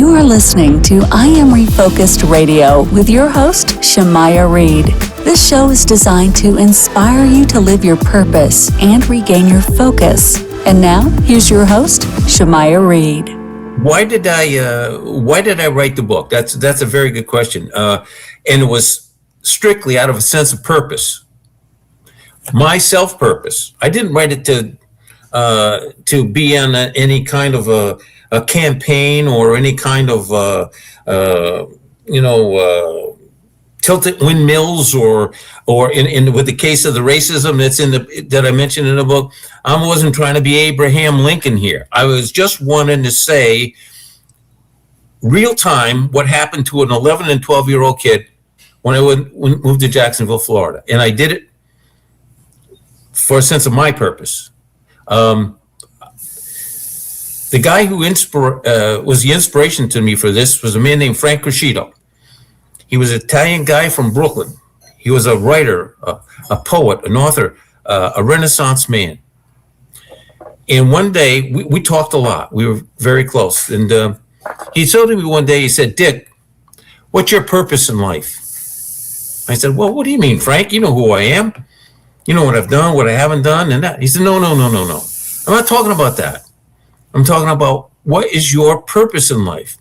You are listening to I Am Refocused Radio with your host, Shamaya Reed. This show is designed to inspire you to live your purpose and regain your focus. And now, here's your host, Shamaya Reed. Why did I write the book? That's a very good question. And it was strictly out of a sense of purpose. My self-purpose. I didn't write it to be on any kind of a campaign or any kind of tilted windmills or in with the case of the racism that I mentioned in the book. I wasn't trying to be Abraham Lincoln here. I was just wanting to say real time what happened to an 11 and 12-year-old kid when I moved to Jacksonville, Florida, and I did it for a sense of my purpose. The guy who was the inspiration to me for this was a man named Frank Crescido. He was an Italian guy from Brooklyn. He was a writer, a poet, an author, a Renaissance man. And one day, we talked a lot. We were very close. And he told me one day, he said, "Dick, what's your purpose in life?" I said, "Well, what do you mean, Frank? You know who I am. You know what I've done, what I haven't done, and that." He said, No. I'm not talking about that. I'm talking about what is your purpose in life.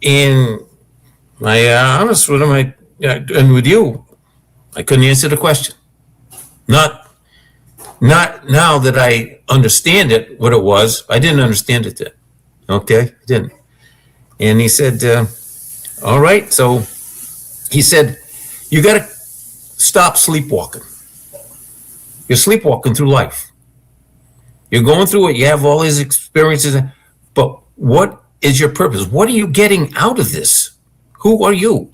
And my honest with him, and with you, I couldn't answer the question. Not now that I understand it, what it was. I didn't understand it then. Okay, I didn't. And he said, all right. So he said, you got to stop sleepwalking. You're sleepwalking through life. You're going through it. You have all these experiences. But what is your purpose? What are you getting out of this? Who are you?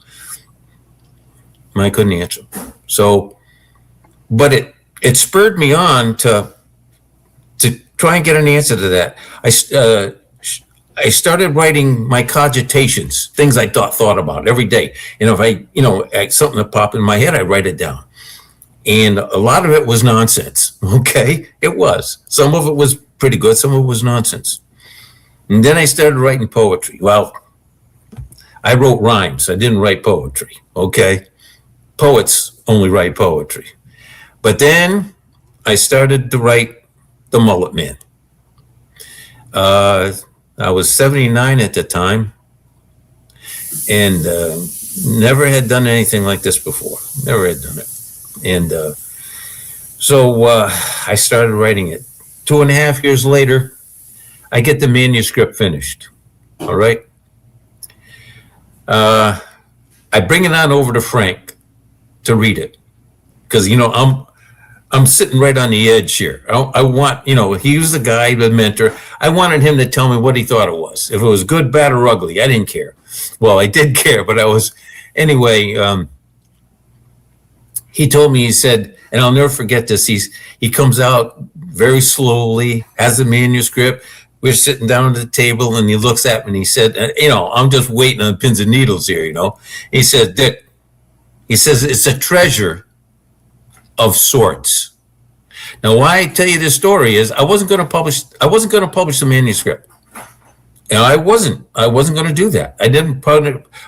And I couldn't answer. So, but it spurred me on to try and get an answer to that. I started writing my cogitations, things I thought about every day. And if something that popped in my head, I write it down. And a lot of it was nonsense. Okay, it was. Some of it was pretty good. Some of it was nonsense. And then I started writing poetry. Well, I wrote rhymes. I didn't write poetry. Okay, poets only write poetry. But then I started to write the Mullet Man. I was 79 at the time, and never had done anything like this before. Never had done it. And so I started writing it. 2.5 years later, I get the manuscript finished. All right. I bring it on over to Frank to read it because I'm sitting right on the edge here. I want, he was the guy, the mentor. I wanted him to tell me what he thought it was. If it was good, bad, or ugly, I didn't care. Well, I did care, but anyway. He told me, he said, and I'll never forget this. He comes out very slowly, has the manuscript. We're sitting down at the table, and he looks at me and he said, I'm just waiting on pins and needles here, He said, "Dick," he says, "it's a treasure of sorts." Now, why I tell you this story is I wasn't going to publish the manuscript. I wasn't going to do that. I didn't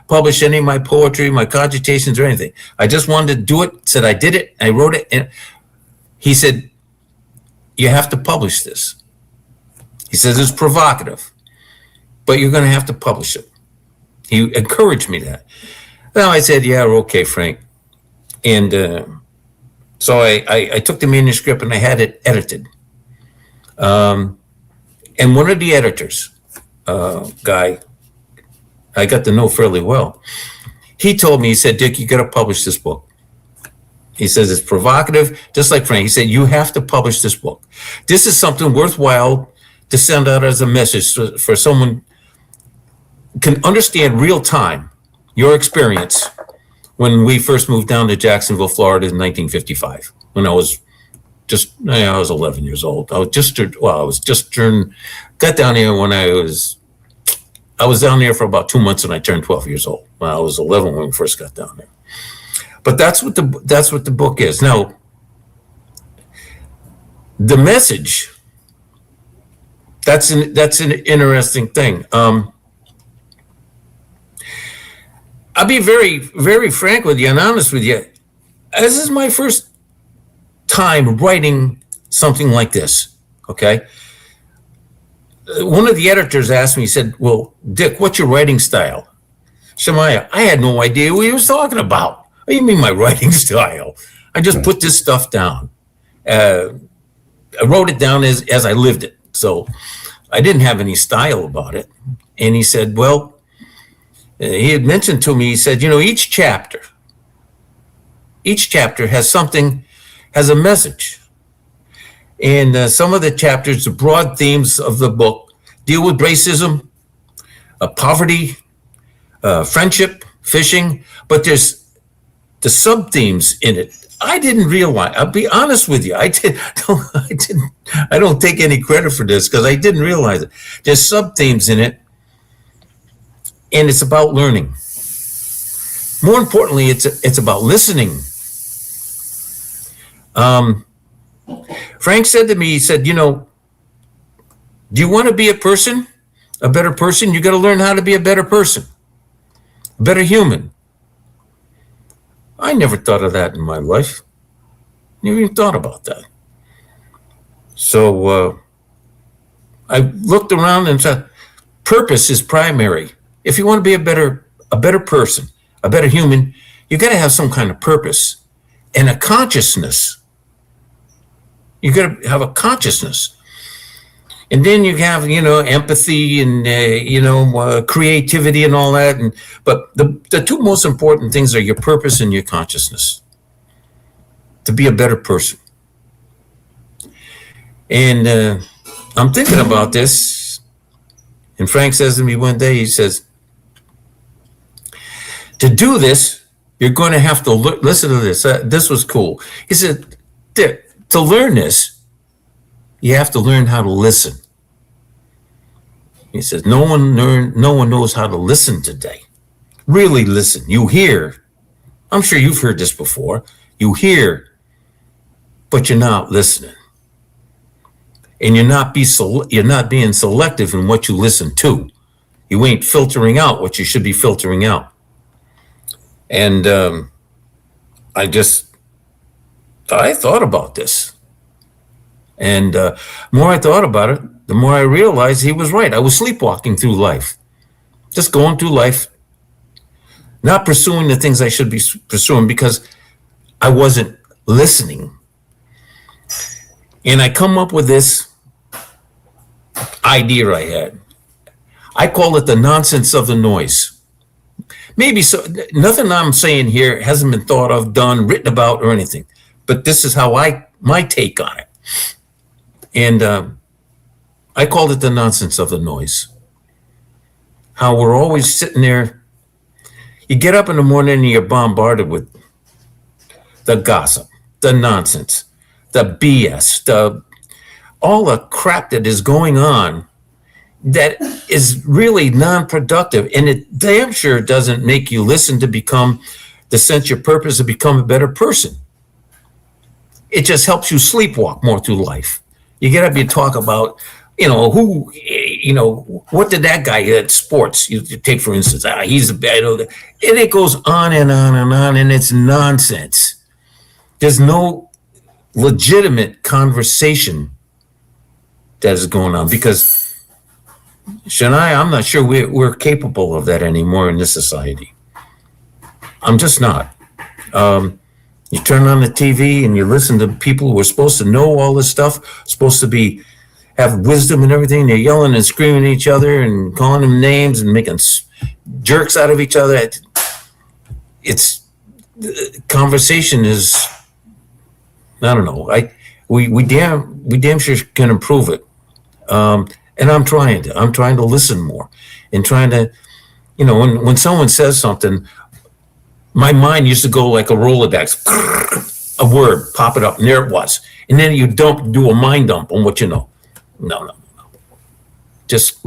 publish any of my poetry, my cogitations, or anything. I just wanted to do it. Said I did it. I wrote it. And he said, "You have to publish this." He says, "It's provocative, but you're going to have to publish it." He encouraged me that. Well, I said, "Yeah, okay, Frank." And so I took the manuscript and I had it edited. And one of the editors, guy I got to know fairly well, he told me, he said, "Dick, you got to publish this book." He says it's provocative, just like Frank. He said, "You have to publish this book. This is something worthwhile to send out as a message for someone can understand real time your experience when we first moved down to Jacksonville, Florida in 1955, when I was 11 years old. Got down here when I was down there for about 2 months and I turned 12 years old. Well, I was 11 when we first got down there. But that's what the book is. Now, the message, that's an interesting thing. I'll be very, very frank with you and honest with you. This is my first time writing something like this, okay? One of the editors asked me, he said, well, Dick, what's your writing style? Shemaiah, I had no idea what he was talking about. What do you mean my writing style? I just put this stuff down. I wrote it down as I lived it. So I didn't have any style about it. And he said, well, he had mentioned to me, he said, each chapter has a message. And some of the chapters, the broad themes of the book, deal with racism, poverty, friendship, fishing, but there's the sub-themes in it. I didn't realize, I'll be honest with you, I don't take any credit for this because I didn't realize it. There's sub-themes in it, and it's about learning. More importantly, it's about listening. Frank said to me, he said, do you want to be a better person? You got to learn how to be a better person, a better human. I never thought of that in my life. Never even thought about that. So I looked around and said, purpose is primary. If you want to be a better person, a better human, you got to have some kind of purpose and a consciousness. You got to have a consciousness. And then you have, empathy and, creativity and all that. But the two most important things are your purpose and your consciousness to be a better person. And I'm thinking about this. And Frank says to me one day, he says, to do this, you're going to have to listen to this. This was cool. He said, to learn this, you have to learn how to listen. He says, no one knows how to listen today. Really listen. You hear. I'm sure you've heard this before. You hear, but you're not listening. And you're not being selective in what you listen to. You ain't filtering out what you should be filtering out. And I thought about this. And the more I thought about it, the more I realized he was right. I was sleepwalking through life, just going through life, not pursuing the things I should be pursuing because I wasn't listening. And I come up with this idea I had. I call it the nonsense of the noise. Maybe so. Nothing I'm saying here hasn't been thought of, done, written about, or anything. But this is how my take on it. And I called it the nonsense of the noise. How we're always sitting there. You get up in the morning and you're bombarded with the gossip, the nonsense, the BS, all the crap that is going on that is really non-productive. And it damn sure doesn't make you listen to become the sense your purpose to become a better person. It just helps you sleepwalk more through life. You get up, you talk about, what did that guy at sports, you take for instance, he's a bad, and it goes on and on and on, and it's nonsense. There's no legitimate conversation that is going on because, Shania, I'm not sure we're capable of that anymore in this society. I'm just not. You turn on the TV and you listen to people who are supposed to know all this stuff, supposed to have wisdom and everything. They're yelling and screaming at each other and calling them names and making jerks out of each other. Conversation is, I don't know. We damn sure can improve it. And I'm trying to listen more and trying to, when someone says something, my mind used to go like a Rolodex, a word, pop it up, and there it was. And then you do a mind dump on what you know. No. Just.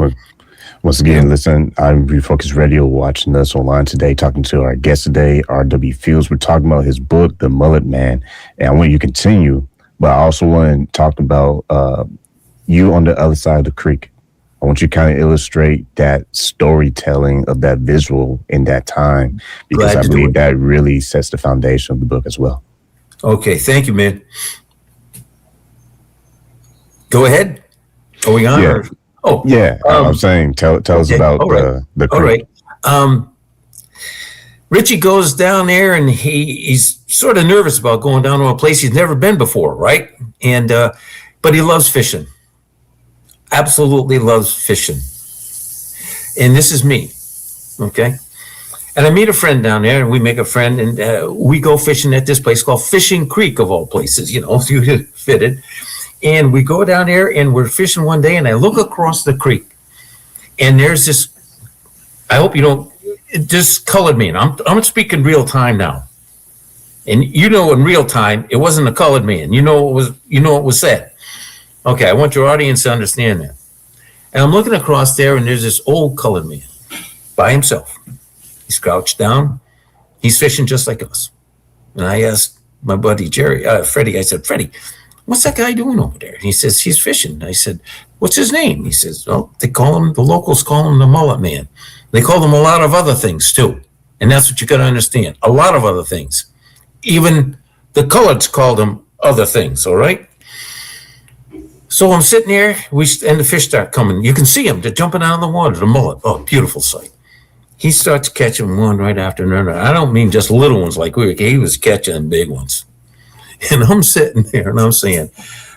Once again, listen, I'm Refocused Radio, watching us online today, talking to our guest today, R.W. Fields. We're talking about his book, The Mullet Man. And I want you to continue, but I also want to talk about you on the other side of the creek. I want you to kind of illustrate that storytelling of that visual in that time, because I believe that really sets the foundation of the book as well. Okay, thank you, man. Go ahead. Are we on? Yeah. Yeah. I'm saying, tell us about the creek. All right. Richie goes down there, and he's sort of nervous about going down to a place he's never been before, right? And but he loves fishing. Absolutely loves fishing. And this is me, okay? And I meet a friend down there, and we make a friend, and we go fishing at this place called Fishing Creek, of all places, you know, you fit it. And we go down there, and we're fishing one day, and I look across the creek, and there's this, I hope you don't, this colored man. I'm speaking real time now. And you know, in real time, it wasn't a colored man. You know what was said. Okay, I want your audience to understand that. And I'm looking across there, and there's this old colored man by himself. He's crouched down. He's fishing just like us. And I asked my buddy Freddie, I said, Freddie, what's that guy doing over there? He says, he's fishing. I said, what's his name? He says, well, the locals call him the Mullet Man. They call him a lot of other things too. And that's what you got to understand. A lot of other things. Even the coloreds called him other things, all right? So I'm sitting there, and the fish start coming. You can see them. They're jumping out of the water, the mullet. Oh, beautiful sight. He starts catching one right after another. I don't mean just little ones like we were. He was catching big ones. And I'm sitting there, and I'm saying,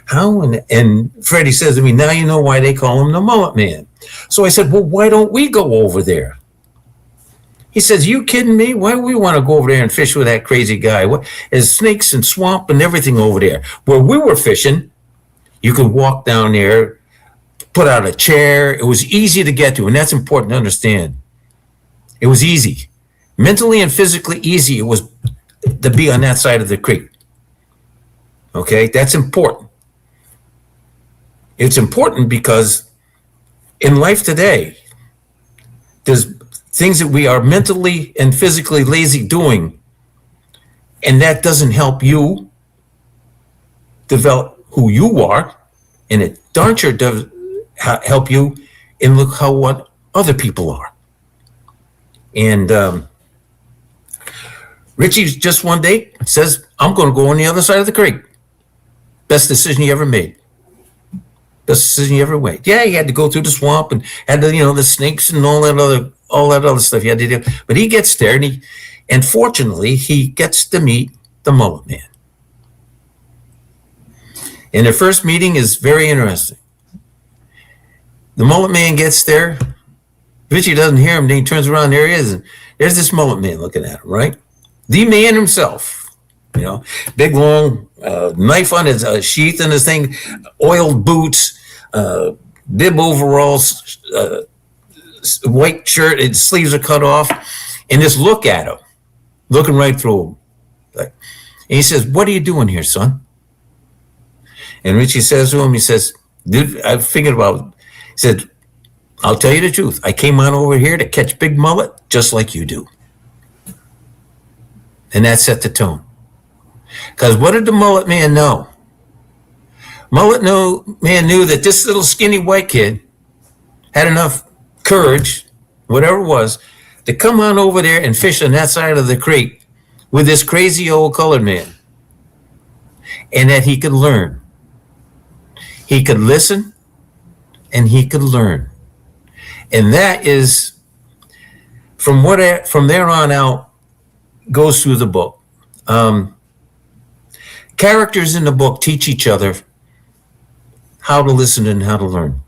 how? And Freddie says to me, now you know why they call him the Mullet Man. So I said, well, why don't we go over there? He says, you kidding me? Why do we want to go over there and fish with that crazy guy? There's snakes and swamp and everything over there. Where we were fishing, you could walk down there, put out a chair. It was easy to get to, and that's important to understand. It was easy. Mentally and physically easy it was to be on that side of the creek. Okay, that's important. It's important because in life today, there's things that we are mentally and physically lazy doing, and that doesn't help you develop who you are, and it darn sure does help you in what other people are. And Richie just one day says, I'm going to go on the other side of the creek. Best decision he ever made. Best decision he ever made. Yeah, he had to go through the swamp and had to, the snakes and all that other stuff he had to do. But he gets there, and fortunately, he gets to meet the Mullet Man. And their first meeting is very interesting. The Mullet Man gets there. Richie doesn't hear him. Then he turns around. There he is. And there's this Mullet Man looking at him, right? The man himself, big long knife on his sheath and his thing, oiled boots, bib overalls, white shirt. His sleeves are cut off, and just look at him, looking right through him. And he says, "What are you doing here, son?" And Richie says to him, he says, "Dude, I figured about." He said, "I'll tell you the truth. I came on over here to catch big mullet just like you do." And that set the tone. Because what did the Mullet Man know? Man knew that this little skinny white kid had enough courage, whatever it was, to come on over there and fish on that side of the creek with this crazy old colored man. And that he could learn. He could listen and he could learn. And that is, from there on out, goes through the book. Characters in the book teach each other how to listen and how to learn.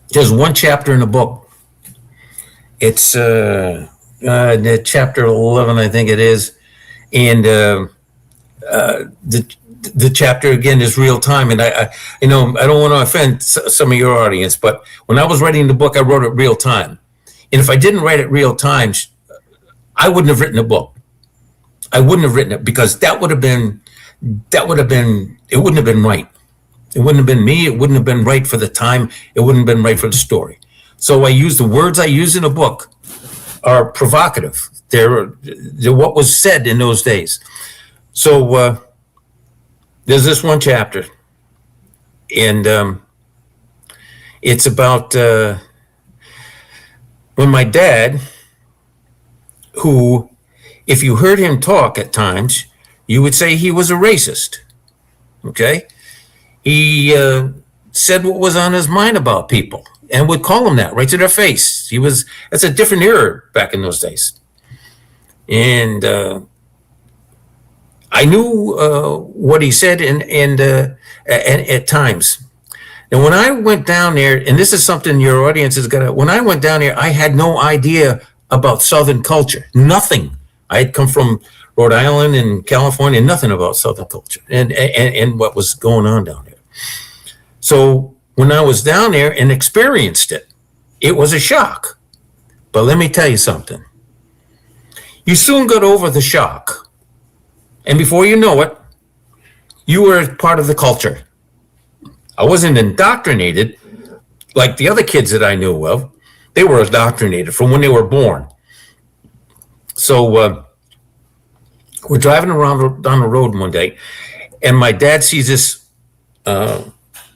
There's one chapter in the book. It's chapter 11, I think it is. And the chapter again is real time. And I don't want to offend some of your audience, but when I was writing the book, I wrote it real time. And if I didn't write it real time, I wouldn't have written a book. I wouldn't have written it because it wouldn't have been right. It wouldn't have been me. It wouldn't have been right for the time. It wouldn't have been right for the story. So the words I use in a book are provocative. They're what was said in those days. So there's this one chapter. And it's about when my dad, who, if you heard him talk at times, you would say he was a racist. Okay? He said what was on his mind about people and would call them that right to their face. That's a different era back in those days. And I knew what he said and at times. And when I went down there, and this is something your audience is gonna, when I went down there, I had no idea about Southern culture, nothing. I had come from Rhode Island and California, nothing about Southern culture and what was going on down there. So when I was down there and experienced it, it was a shock. But let me tell you something. You soon got over the shock. And before you know it, you were part of the culture. I wasn't indoctrinated like the other kids that I knew of. They were indoctrinated from when they were born. So we're driving around down the road one day, and my dad sees this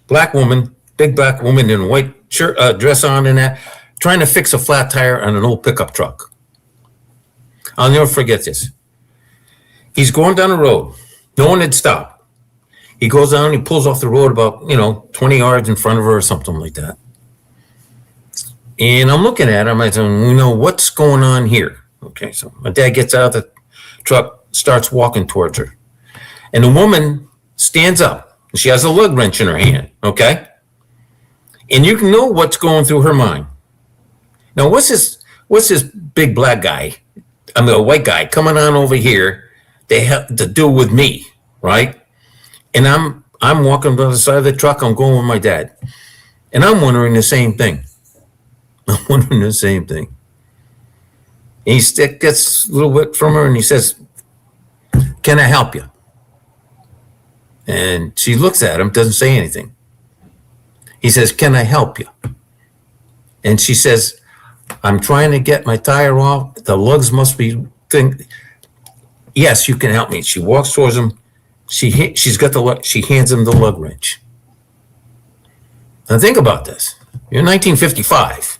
black woman, big black woman in a white shirt, dress on and that, trying to fix a flat tire on an old pickup truck. I'll never forget this. He's going down the road. No one had stopped. He goes down, he pulls off the road about, 20 yards in front of her or something like that. And I'm looking at him, I said, what's going on here? Okay, so my dad gets out of the truck, starts walking towards her. And the woman stands up. She has a lug wrench in her hand, okay? And you can know what's going through her mind. Now, what's this big black guy, a white guy, coming on over here to do with me, right? And I'm walking to the side of the truck, I'm going with my dad. And I'm wondering the same thing. And he gets a little bit from her and he says, "Can I help you?" And she looks at him, doesn't say anything. He says, "Can I help you?" And she says, "I'm trying to get my tire off. The lugs must be thing." "Yes, you can help me." She walks towards him. She's got she hands him the lug wrench. Now think about this. You're 1955.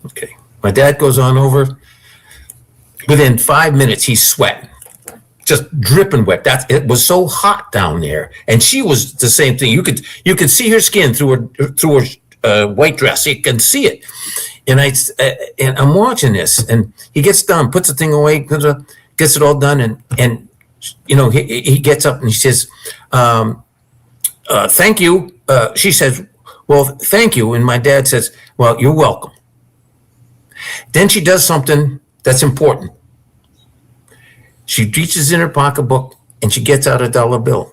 Okay. My dad goes on over. Within 5 minutes, he's sweating, just dripping wet. It was so hot down there, and she was the same thing. You could see her skin through her white dress. You can see it. And I'm watching this, and he gets done, puts the thing away, gets it all done, and he gets up and he says, "Thank you." She says, "Well, thank you." And my dad says, "Well, you're welcome." Then she does something that's important. She reaches in her pocketbook and she gets out a dollar bill.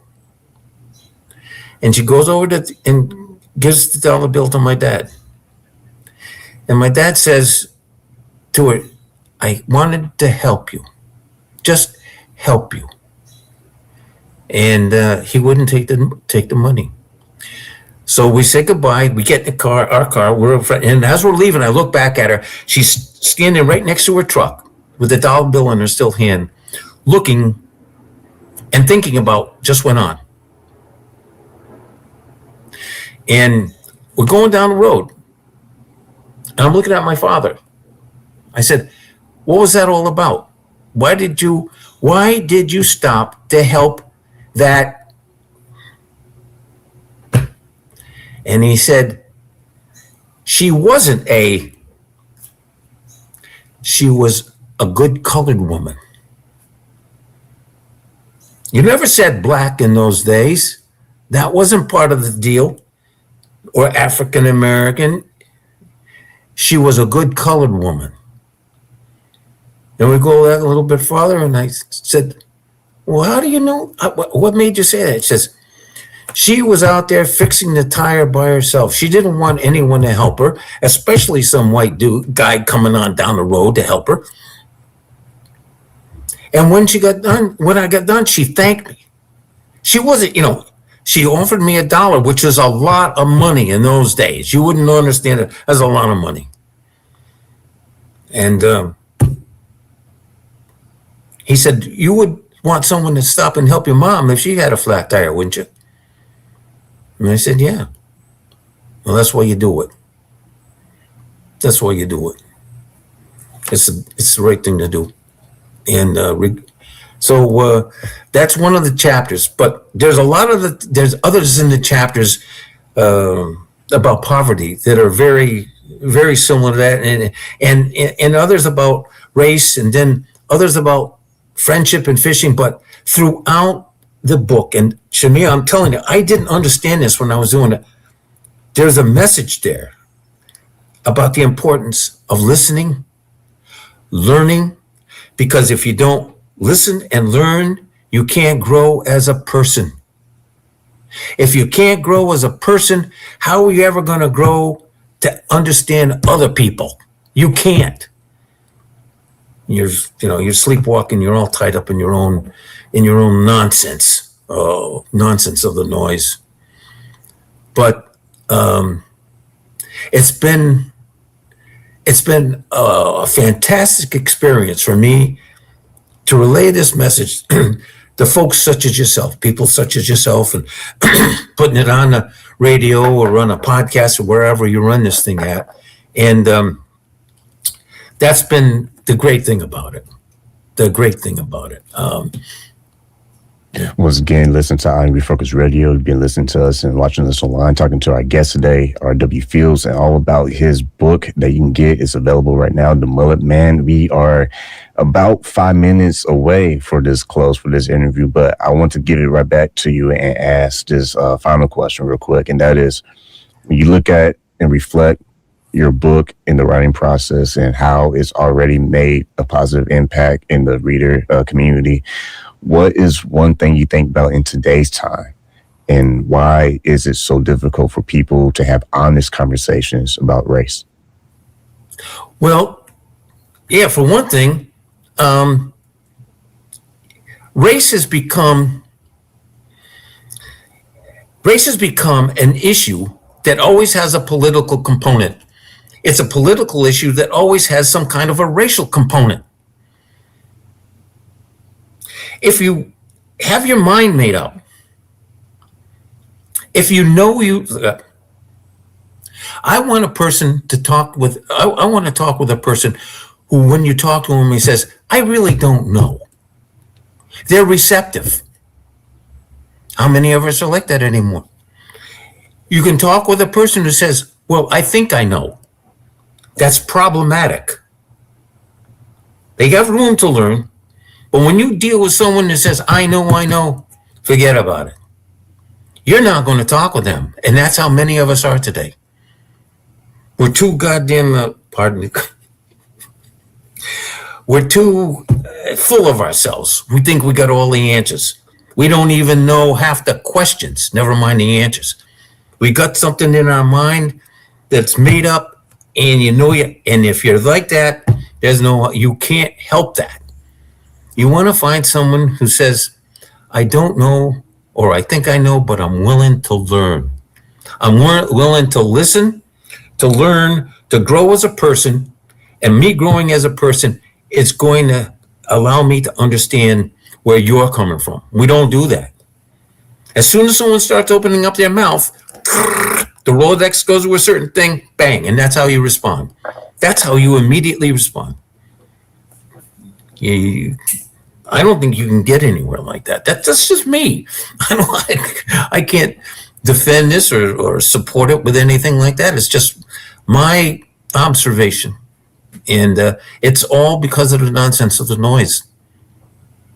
And she goes over and gives the dollar bill to my dad. And my dad says to her, "I wanted to help you, just help you." And he wouldn't take the money. So we say goodbye. We get in our car. And as we're leaving, I look back at her. She's standing right next to her truck with the dollar bill in her still hand, looking and thinking about just went on. And we're going down the road. And I'm looking at my father. I said, "What was that all about? Why did you stop to help that?" And he said, she was a good colored woman. You never said black in those days. That wasn't part of the deal. Or African American. She was a good colored woman. Then we go a little bit farther, and I said, "Well, how do you know? What made you say that?" It says, "She was out there fixing the tire by herself. She didn't want anyone to help her, especially some white guy coming on down the road to help her. And when I got done, she thanked me. She wasn't, she offered me $1, which is a lot of money in those days. You wouldn't understand it. That's a lot of money." And he said, "You would want someone to stop and help your mom if she had a flat tire, wouldn't you?" And I said, yeah. Well, that's why you do it. That's why you do it. It's the right thing to do. And so that's one of the chapters. But there's there's others in the chapters about poverty that are very, very similar to that, and others about race, and then others about friendship and fishing. But throughout the book, and Shamia, I'm telling you, I didn't understand this when I was doing it. There's a message there about the importance of listening, learning, because if you don't listen and learn, you can't grow as a person. If you can't grow as a person, how are you ever going to grow to understand other people? You can't. You're sleepwalking. You're all tied up in your own nonsense. Oh, nonsense of the noise. But it's been a fantastic experience for me to relay this message to folks such as yourself, people such as yourself, and putting it on the radio or on a podcast or wherever you run this thing at. And that's been the great thing about it. Once again, listen to I Am Refocused Radio. You've been listening to us and watching us online, talking to our guest today, R.W. Fields, and all about his book that you can get. It's available right now, The Mullet Man. We are about 5 minutes away for this interview, but I want to give it right back to you and ask this final question real quick, and that is, when you look at and reflect your book in the writing process and how it's already made a positive impact in the reader community, what is one thing you think about in today's time, and why is it so difficult for people to have honest conversations about race? Well, yeah, for one thing, race has become an issue that always has a political component. It's a political issue that always has some kind of a racial component. If you have your mind made up, if you know I want a person to talk with, I want to talk with a person who, when you talk to him, he says, I really don't know. They're receptive. How many of us are like that anymore? You can talk with a person who says, well, I think I know. That's problematic. They got room to learn. But when you deal with someone that says, I know, forget about it. You're not going to talk with them. And that's how many of us are today. We're too goddamn, we're too full of ourselves. We think we got all the answers. We don't even know half the questions, never mind the answers. We got something in our mind that's made up, and and if you're like that, you can't help that. You want to find someone who says, I don't know, or I think I know, but I'm willing to learn. I'm willing to listen, to learn, to grow as a person. And me growing as a person is going to allow me to understand where you're coming from. We don't do that. As soon as someone starts opening up their mouth, the Rolodex goes to a certain thing, bang, and that's how you respond. That's how you immediately respond. I don't think you can get anywhere like that. That's just me. I can't defend this or support it with anything like that. It's just my observation. And it's all because of the nonsense of the noise.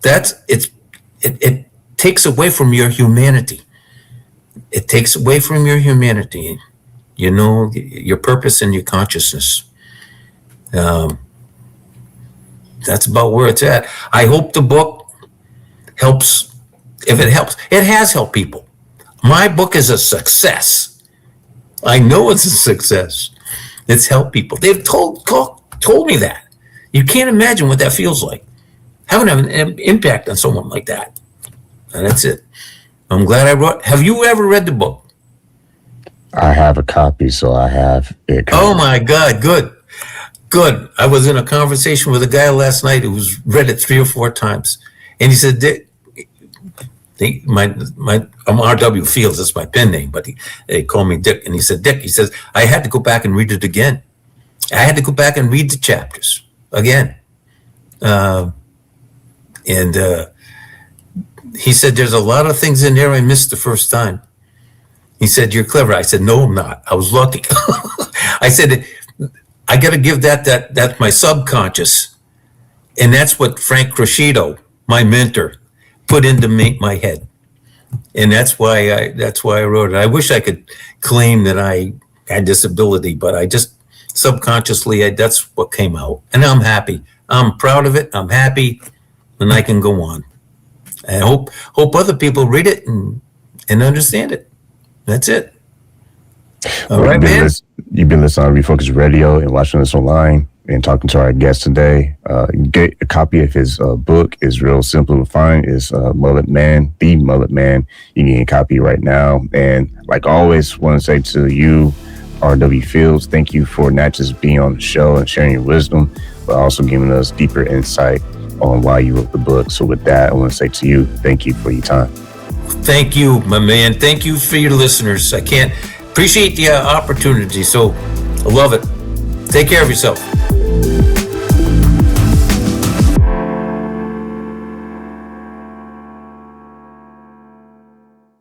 It takes away from your humanity. It takes away from your humanity, your purpose and your consciousness. That's about where it's at. I hope the book helps. If it helps, it has helped people. My book is a success. I know it's a success. It's helped people. They've told me that. You can't imagine what that feels like. Having an impact on someone like that. And that's it. I'm glad I wrote. Have you ever read the book? I have a copy, so I have it. Oh my God, good. I was in a conversation with a guy last night who's read it 3 or 4 times. And he said, R.W. Fields, that's my pen name, but they call me Dick. And he said, Dick, he says, I had to go back and read it again. I had to go back and read the chapters again. He said, there's a lot of things in there I missed the first time. He said, you're clever. I said, no, I'm not. I was lucky. I said, I got to give that's my subconscious. And that's what Frank Crescido, my mentor, put into my head. And that's why I wrote it. I wish I could claim that I had disability, but I just subconsciously, that's what came out. And I'm happy. I'm proud of it. I'm happy. And I can go on. I hope other people read it and understand it. That's it. All right, man. You've been listening to Refocused Radio and watching us online and talking to our guest today. Get a copy of his book. It's real simple to find. It's Mullet Man, The Mullet Man. You can get a copy right now. And like always, want to say to you, R.W. Fields, thank you for not just being on the show and sharing your wisdom, but also giving us deeper insight on why you wrote the book. So with that, I want to say to you, thank you for your time. Thank you, my man. Thank you for your listeners. I can't appreciate the opportunity. So I love it. Take care of yourself.